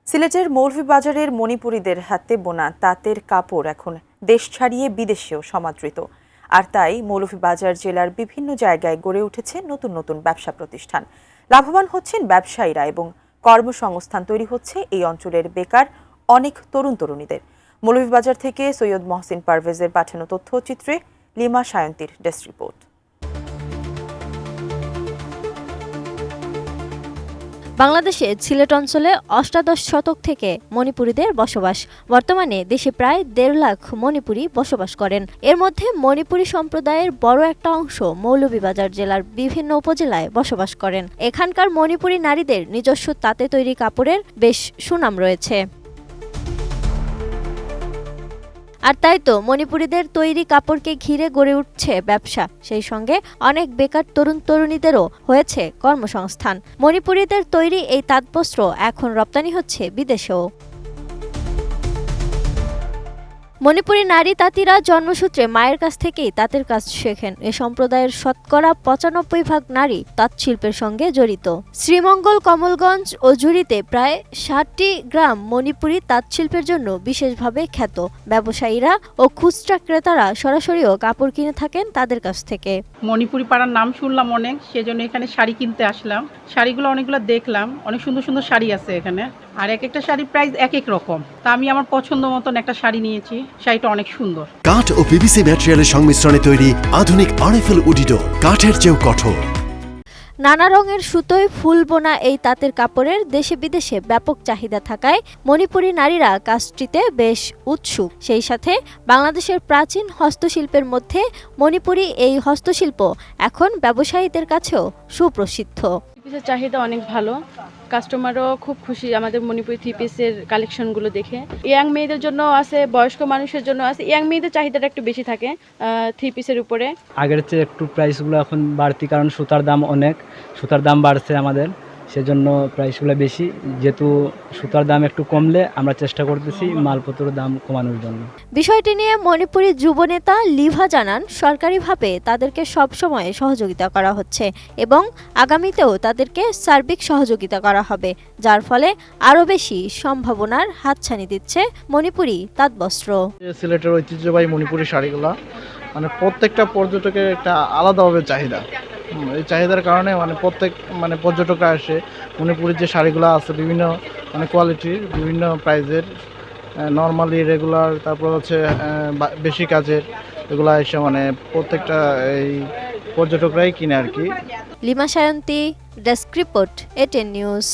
সিলেটের মৌলভীবাজারের মণিপুরীদের হাতে বোনা তাঁতের কাপড় এখন দেশ ছাড়িয়ে বিদেশেও সমাদৃত। আর তাই মৌলভীবাজার জেলার বিভিন্ন জায়গায় গড়ে উঠেছে নতুন নতুন ব্যবসা প্রতিষ্ঠান। লাভবান হচ্ছেন ব্যবসায়ীরা এবং কর্মসংস্থান তৈরি হচ্ছে এই অঞ্চলের বেকার অনেক তরুণ তরুণীদের। মৌলভীবাজার থেকে সৈয়দ মহসিন পারভেজের পাঠানো তথ্যচিত্রে লিমা সায়ন্তীর ডেস্ক রিপোর্ট। বাংলাদেশে সিলেট অঞ্চলে অষ্টাদশ শতক থেকে মণিপুরীদের বসবাস। বর্তমানে দেশে প্রায় ১.৫ লাখ মণিপুরী বসবাস করেন। এর মধ্যে মণিপুরী সম্প্রদায়ের বড় একটা অংশ মৌলভীবাজার জেলার বিভিন্ন উপজেলায় বসবাস করেন। এখানকার মণিপুরী নারীদের নিজস্ব তাঁতে তৈরি কাপড়ের বেশ সুনাম রয়েছে। আর তাই তো মণিপুরীদের তৈরি কাপড়কে ঘিরে গড়ে উঠছে ব্যবসা, সেই সঙ্গে অনেক বেকার তরুণ তরুণীদেরও হয়েছে কর্মসংস্থান। মণিপুরীদের তৈরি এই তাঁতবস্ত্র এখন রপ্তানি হচ্ছে বিদেশেও। মণিপুরী নারী তাঁতিরা জন্মসূত্রে মায়ের কাছ থেকেই তাঁতের কাজ শেখেন। এ সম্প্রদায়ের শতকরা ৯৫% নারী তাঁত শিল্পের সঙ্গে জড়িত। শ্রীমঙ্গল, কমলগঞ্জ ও জুড়িতে প্রায় ৬০টি গ্রাম মণিপুরী তাঁত শিল্পের জন্য বিশেষভাবে খ্যাত। ব্যবসায়ীরা ও খুচরা ক্রেতারা সরাসরিও কাপড় কিনে থাকেন তাদের কাছ থেকে। মণিপুরি পাড়ার নাম শুনলাম অনেক, সেজন্য এখানে শাড়ি কিনতে আসলাম। শাড়িগুলো অনেকগুলো দেখলাম, অনেক সুন্দর সুন্দর শাড়ি আছে এখানে। আর এক একটা শাড়ির প্রাইস এক এক রকম। তা আমি আমার পছন্দ মতন একটা শাড়ি নিয়েছি। শাড়িটা অনেক সুন্দর। কাঠ ও পিভিসি ম্যাটেরিয়ালের সংমিশ্রণে তৈরি আধুনিক আরএফএল উডিডো, কাঠের চেয়েও কঠোর। নানা রঙের সুতোয় ফুল বোনা এই তাঁতের কাপড়ের দেশে বিদেশে ব্যাপক চাহিদা থাকায় মণিপুরী নারীরা কাজটিতে বেশ উৎসুক। সেই সাথে বাংলাদেশের প্রাচীন হস্তশিল্পের মধ্যে মণিপুরী এই হস্তশিল্প এখন ব্যবসায়ীদের কাছেও সুপ্রসিদ্ধ। থ্রি-পিসের চাহিদা অনেক ভালো, কাস্টমারও খুব খুশি আমাদের মণিপুরি থ্রি-পিসের কালেকশনগুলো দেখে। ইয়াং মেয়েদের জন্য আছে, বয়স্ক মানুষের জন্য আছে। ইয়াং মেয়েদের চাহিদাটা একটু বেশি থাকে থ্রি-পিসের উপরে। আগের চেয়ে একটু প্রাইসগুলো এখন বাড়তি, কারণ সুতার দাম সুতার দাম বাড়ছে আমাদের, সেজন্য প্রাইসগুলো বেশি। যেহেতু সুতার দাম একটু কমলে আমরা চেষ্টা করতেছি মালপত্রের দাম কমানোর জন্য। বিষয়টি নিয়ে মণিপুরী যুবনেতা লিভা জানান, সরকারিভাবে তাদেরকে সবসময় সহযোগিতা করা হচ্ছে এবং আগামীতেও তাদেরকে সার্বিক সহযোগিতা করা হবে, যার ফলে আরও বেশি সম্ভাবনার হাতছানি দিচ্ছে মণিপুরী তাঁতবস্ত্র। সিলেটের ঐতিহ্যবাহী মণিপুরী শাড়িগুলো প্রত্যেকটা পর্যটকের একটা আলাদাভাবে চাহিদা। এই চাহিদার কারণে প্রত্যেক পর্যটকরা আসে। মণিপুরের যে শাড়িগুলো আছে বিভিন্ন কোয়ালিটির, বিভিন্ন প্রাইজের, নর্মালি, রেগুলার, তারপর হচ্ছে বেশি কাজের, এগুলো এসে প্রত্যেকটা এই পর্যটকরাই কিনে আর কি। Lima Sayanti, desk report, ATN news.